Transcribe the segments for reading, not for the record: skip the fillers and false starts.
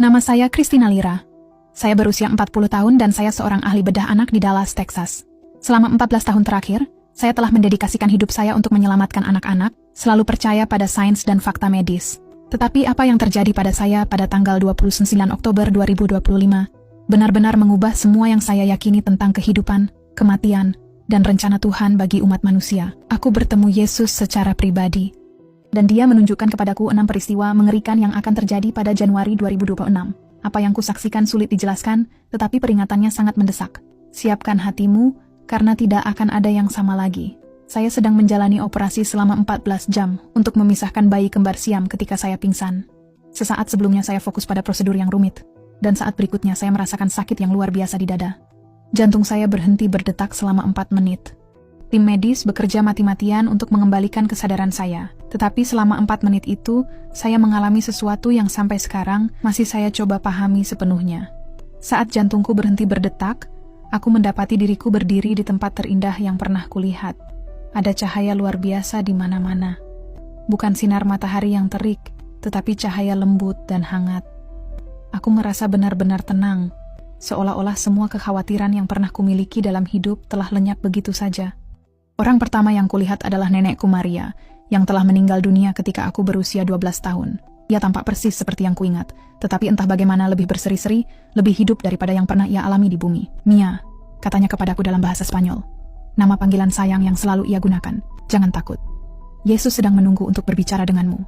Nama saya Christina Lira. Saya berusia 40 tahun dan saya seorang ahli bedah anak di Dallas, Texas. Selama 14 tahun terakhir, saya telah mendedikasikan hidup saya untuk menyelamatkan anak-anak, selalu percaya pada sains dan fakta medis. Tetapi apa yang terjadi pada saya pada tanggal 29 Oktober 2025 benar-benar mengubah semua yang saya yakini tentang kehidupan, kematian, dan rencana Tuhan bagi umat manusia. Aku bertemu Yesus secara pribadi, dan Dia menunjukkan kepadaku 6 peristiwa mengerikan yang akan terjadi pada Januari 2026. Apa yang kusaksikan sulit dijelaskan, tetapi peringatannya sangat mendesak. Siapkan hatimu, karena tidak akan ada yang sama lagi. Saya sedang menjalani operasi selama 14 jam untuk memisahkan bayi kembar Siam ketika saya pingsan. Sesaat sebelumnya saya fokus pada prosedur yang rumit, dan saat berikutnya saya merasakan sakit yang luar biasa di dada. Jantung saya berhenti berdetak selama 4 menit. Tim medis bekerja mati-matian untuk mengembalikan kesadaran saya. Tetapi selama 4 menit itu, saya mengalami sesuatu yang sampai sekarang masih saya coba pahami sepenuhnya. Saat jantungku berhenti berdetak, aku mendapati diriku berdiri di tempat terindah yang pernah kulihat. Ada cahaya luar biasa di mana-mana. Bukan sinar matahari yang terik, tetapi cahaya lembut dan hangat. Aku merasa benar-benar tenang, seolah-olah semua kekhawatiran yang pernah kumiliki dalam hidup telah lenyap begitu saja. Orang pertama yang kulihat adalah nenekku Maria, yang telah meninggal dunia ketika aku berusia 12 tahun. Ia tampak persis seperti yang kuingat, tetapi entah bagaimana lebih berseri-seri, lebih hidup daripada yang pernah ia alami di bumi. Mia, katanya kepadaku dalam bahasa Spanyol. Nama panggilan sayang yang selalu ia gunakan. Jangan takut. Yesus sedang menunggu untuk berbicara denganmu.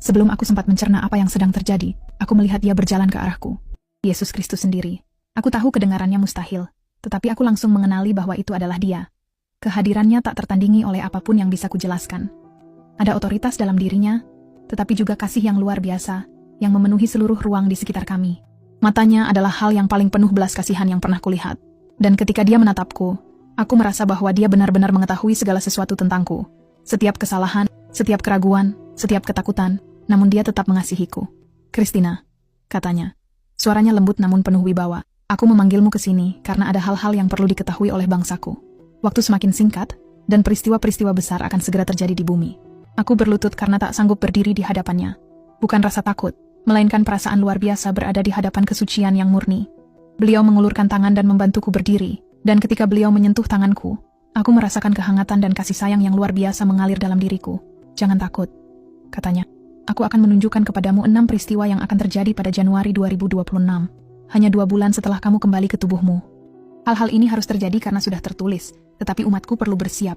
Sebelum aku sempat mencerna apa yang sedang terjadi, aku melihat dia berjalan ke arahku. Yesus Kristus sendiri. Aku tahu kedengarannya mustahil, tetapi aku langsung mengenali bahwa itu adalah dia. Kehadirannya tak tertandingi oleh apapun yang bisa kujelaskan. Ada otoritas dalam dirinya, tetapi juga kasih yang luar biasa, yang memenuhi seluruh ruang di sekitar kami. Matanya adalah hal yang paling penuh belas kasihan yang pernah kulihat. Dan ketika dia menatapku, aku merasa bahwa dia benar-benar mengetahui segala sesuatu tentangku. Setiap kesalahan, setiap keraguan, setiap ketakutan, namun dia tetap mengasihiku. Christina, katanya. Suaranya lembut namun penuh wibawa. Aku memanggilmu ke sini karena ada hal-hal yang perlu diketahui oleh bangsaku. Waktu semakin singkat, dan peristiwa-peristiwa besar akan segera terjadi di bumi. Aku berlutut karena tak sanggup berdiri di hadapannya. Bukan rasa takut, melainkan perasaan luar biasa berada di hadapan kesucian yang murni. Beliau mengulurkan tangan dan membantuku berdiri, dan ketika beliau menyentuh tanganku, aku merasakan kehangatan dan kasih sayang yang luar biasa mengalir dalam diriku. Jangan takut, katanya. Aku akan menunjukkan kepadamu 6 peristiwa yang akan terjadi pada Januari 2026. Hanya 2 bulan setelah kamu kembali ke tubuhmu. Hal-hal ini harus terjadi karena sudah tertulis, tetapi umatku perlu bersiap.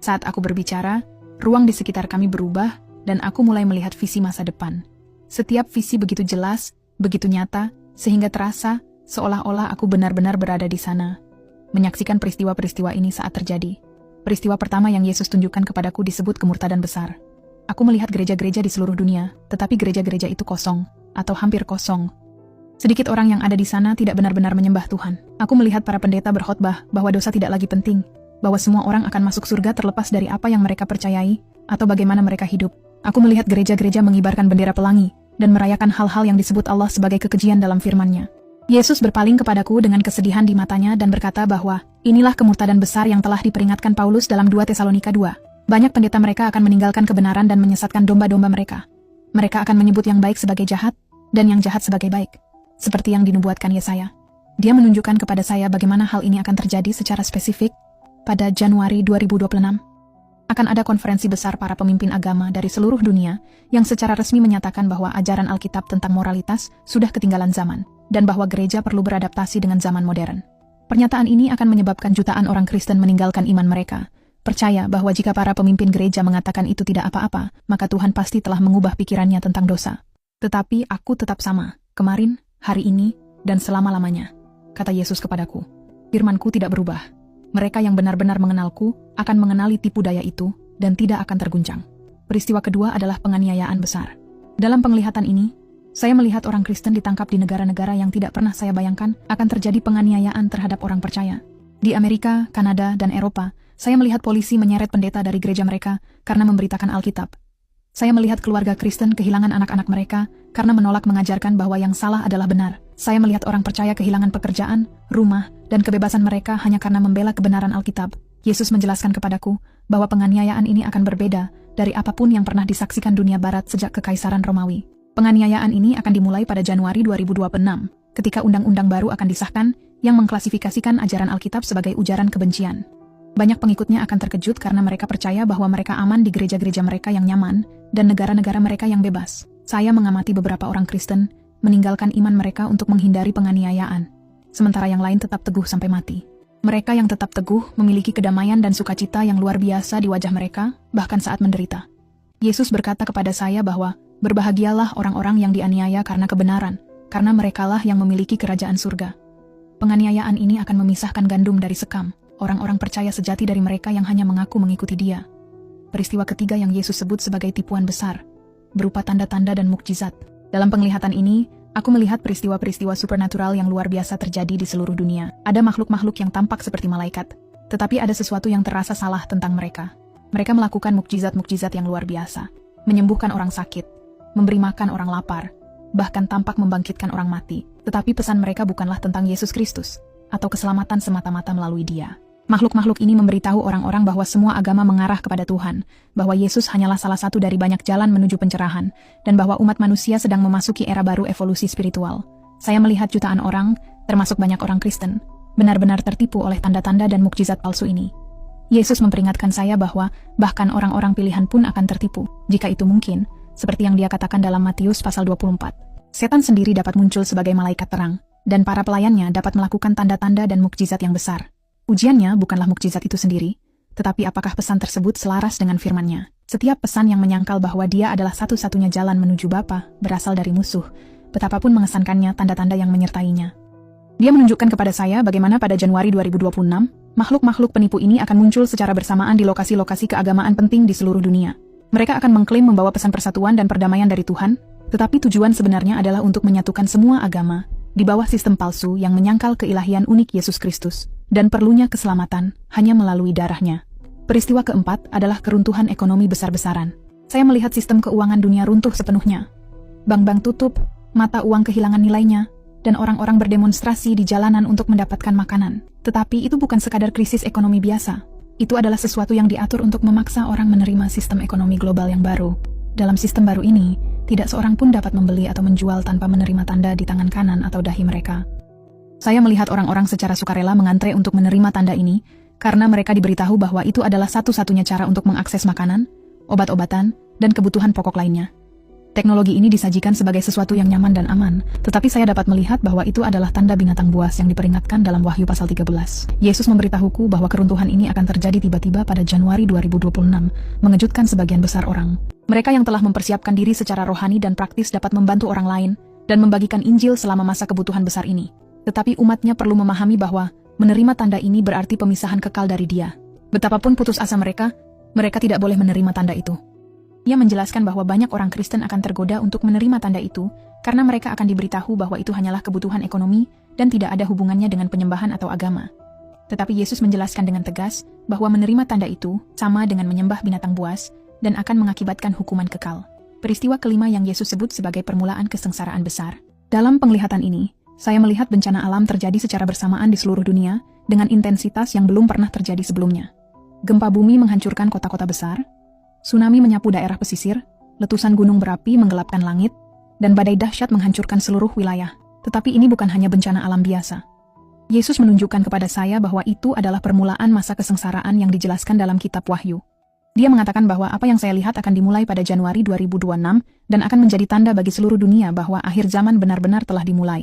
Saat aku berbicara, ruang di sekitar kami berubah, dan aku mulai melihat visi masa depan. Setiap visi begitu jelas, begitu nyata, sehingga terasa seolah-olah aku benar-benar berada di sana, menyaksikan peristiwa-peristiwa ini saat terjadi. Peristiwa pertama yang Yesus tunjukkan kepadaku disebut kemurtadan besar. Aku melihat gereja-gereja di seluruh dunia, tetapi gereja-gereja itu kosong, atau hampir kosong. Sedikit orang yang ada di sana tidak benar-benar menyembah Tuhan. Aku melihat para pendeta berkhotbah bahwa dosa tidak lagi penting, bahwa semua orang akan masuk surga terlepas dari apa yang mereka percayai, atau bagaimana mereka hidup. Aku melihat gereja-gereja mengibarkan bendera pelangi, dan merayakan hal-hal yang disebut Allah sebagai kekejian dalam firman-Nya. Yesus berpaling kepadaku dengan kesedihan di matanya dan berkata bahwa, inilah kemurtadan besar yang telah diperingatkan Paulus dalam 2 Tesalonika 2. Banyak pendeta mereka akan meninggalkan kebenaran dan menyesatkan domba-domba mereka. Mereka akan menyebut yang baik sebagai jahat, dan yang jahat sebagai baik. Seperti yang dinubuatkan Yesaya. Dia menunjukkan kepada saya bagaimana hal ini akan terjadi secara spesifik pada Januari 2026. Akan ada konferensi besar para pemimpin agama dari seluruh dunia yang secara resmi menyatakan bahwa ajaran Alkitab tentang moralitas sudah ketinggalan zaman dan bahwa gereja perlu beradaptasi dengan zaman modern. Pernyataan ini akan menyebabkan jutaan orang Kristen meninggalkan iman mereka, percaya bahwa jika para pemimpin gereja mengatakan itu tidak apa-apa, maka Tuhan pasti telah mengubah pikirannya tentang dosa. Tetapi aku tetap sama, kemarin, hari ini, dan selama-lamanya, kata Yesus kepadaku. Firman-Ku tidak berubah. Mereka yang benar-benar mengenalku akan mengenali tipu daya itu dan tidak akan terguncang. Peristiwa kedua adalah penganiayaan besar. Dalam penglihatan ini, saya melihat orang Kristen ditangkap di negara-negara yang tidak pernah saya bayangkan akan terjadi penganiayaan terhadap orang percaya. Di Amerika, Kanada, dan Eropa, saya melihat polisi menyeret pendeta dari gereja mereka karena memberitakan Alkitab. Saya melihat keluarga Kristen kehilangan anak-anak mereka karena menolak mengajarkan bahwa yang salah adalah benar. Saya melihat orang percaya kehilangan pekerjaan, rumah, dan kebebasan mereka hanya karena membela kebenaran Alkitab. Yesus menjelaskan kepadaku bahwa penganiayaan ini akan berbeda dari apapun yang pernah disaksikan dunia barat sejak Kekaisaran Romawi. Penganiayaan ini akan dimulai pada Januari 2026, ketika undang-undang baru akan disahkan yang mengklasifikasikan ajaran Alkitab sebagai ujaran kebencian. Banyak pengikutnya akan terkejut karena mereka percaya bahwa mereka aman di gereja-gereja mereka yang nyaman dan negara-negara mereka yang bebas. Saya mengamati beberapa orang Kristen meninggalkan iman mereka untuk menghindari penganiayaan, sementara yang lain tetap teguh sampai mati. Mereka yang tetap teguh memiliki kedamaian dan sukacita yang luar biasa di wajah mereka, bahkan saat menderita. Yesus berkata kepada saya bahwa berbahagialah orang-orang yang dianiaya karena kebenaran, karena merekalah yang memiliki kerajaan surga. Penganiayaan ini akan memisahkan gandum dari sekam, orang-orang percaya sejati dari mereka yang hanya mengaku mengikuti Dia. Peristiwa ketiga yang Yesus sebut sebagai tipuan besar, berupa tanda-tanda dan mukjizat. Dalam penglihatan ini, aku melihat peristiwa-peristiwa supernatural yang luar biasa terjadi di seluruh dunia. Ada makhluk-makhluk yang tampak seperti malaikat, tetapi ada sesuatu yang terasa salah tentang mereka. Mereka melakukan mukjizat-mukjizat yang luar biasa, menyembuhkan orang sakit, memberi makan orang lapar, bahkan tampak membangkitkan orang mati. Tetapi pesan mereka bukanlah tentang Yesus Kristus, atau keselamatan semata-mata melalui Dia. Makhluk-makhluk ini memberitahu orang-orang bahwa semua agama mengarah kepada Tuhan, bahwa Yesus hanyalah salah satu dari banyak jalan menuju pencerahan, dan bahwa umat manusia sedang memasuki era baru evolusi spiritual. Saya melihat jutaan orang, termasuk banyak orang Kristen, benar-benar tertipu oleh tanda-tanda dan mukjizat palsu ini. Yesus memperingatkan saya bahwa bahkan orang-orang pilihan pun akan tertipu, jika itu mungkin, seperti yang Dia katakan dalam Matius pasal 24. Setan sendiri dapat muncul sebagai malaikat terang, dan para pelayannya dapat melakukan tanda-tanda dan mukjizat yang besar. Ujiannya bukanlah mukjizat itu sendiri, tetapi apakah pesan tersebut selaras dengan firman-Nya. Setiap pesan yang menyangkal bahwa Dia adalah satu-satunya jalan menuju Bapa berasal dari musuh, betapapun mengesankannya tanda-tanda yang menyertainya. Dia menunjukkan kepada saya bagaimana pada Januari 2026, makhluk-makhluk penipu ini akan muncul secara bersamaan di lokasi-lokasi keagamaan penting di seluruh dunia. Mereka akan mengklaim membawa pesan persatuan dan perdamaian dari Tuhan, tetapi tujuan sebenarnya adalah untuk menyatukan semua agama di bawah sistem palsu yang menyangkal keilahian unik Yesus Kristus, dan perlunya keselamatan hanya melalui darah-Nya. Peristiwa keempat adalah keruntuhan ekonomi besar-besaran. Saya melihat sistem keuangan dunia runtuh sepenuhnya. Bank-bank tutup, mata uang kehilangan nilainya, dan orang-orang berdemonstrasi di jalanan untuk mendapatkan makanan. Tetapi itu bukan sekadar krisis ekonomi biasa. Itu adalah sesuatu yang diatur untuk memaksa orang menerima sistem ekonomi global yang baru. Dalam sistem baru ini, tidak seorang pun dapat membeli atau menjual tanpa menerima tanda di tangan kanan atau dahi mereka. Saya melihat orang-orang secara sukarela mengantre untuk menerima tanda ini, karena mereka diberitahu bahwa itu adalah satu-satunya cara untuk mengakses makanan, obat-obatan, dan kebutuhan pokok lainnya. Teknologi ini disajikan sebagai sesuatu yang nyaman dan aman, tetapi saya dapat melihat bahwa itu adalah tanda binatang buas yang diperingatkan dalam Wahyu pasal 13. Yesus memberitahuku bahwa keruntuhan ini akan terjadi tiba-tiba pada Januari 2026, mengejutkan sebagian besar orang. Mereka yang telah mempersiapkan diri secara rohani dan praktis dapat membantu orang lain dan membagikan Injil selama masa kebutuhan besar ini. Tetapi umatnya perlu memahami bahwa menerima tanda ini berarti pemisahan kekal dari Dia. Betapapun putus asa mereka tidak boleh menerima tanda itu. Ia menjelaskan bahwa banyak orang Kristen akan tergoda untuk menerima tanda itu, karena mereka akan diberitahu bahwa itu hanyalah kebutuhan ekonomi dan tidak ada hubungannya dengan penyembahan atau agama. Tetapi Yesus menjelaskan dengan tegas bahwa menerima tanda itu sama dengan menyembah binatang buas dan akan mengakibatkan hukuman kekal. Peristiwa kelima yang Yesus sebut sebagai permulaan kesengsaraan besar. Dalam penglihatan ini, saya melihat bencana alam terjadi secara bersamaan di seluruh dunia dengan intensitas yang belum pernah terjadi sebelumnya. Gempa bumi menghancurkan kota-kota besar, tsunami menyapu daerah pesisir, letusan gunung berapi menggelapkan langit, dan badai dahsyat menghancurkan seluruh wilayah. Tetapi ini bukan hanya bencana alam biasa. Yesus menunjukkan kepada saya bahwa itu adalah permulaan masa kesengsaraan yang dijelaskan dalam kitab Wahyu. Dia mengatakan bahwa apa yang saya lihat akan dimulai pada Januari 2026 dan akan menjadi tanda bagi seluruh dunia bahwa akhir zaman benar-benar telah dimulai.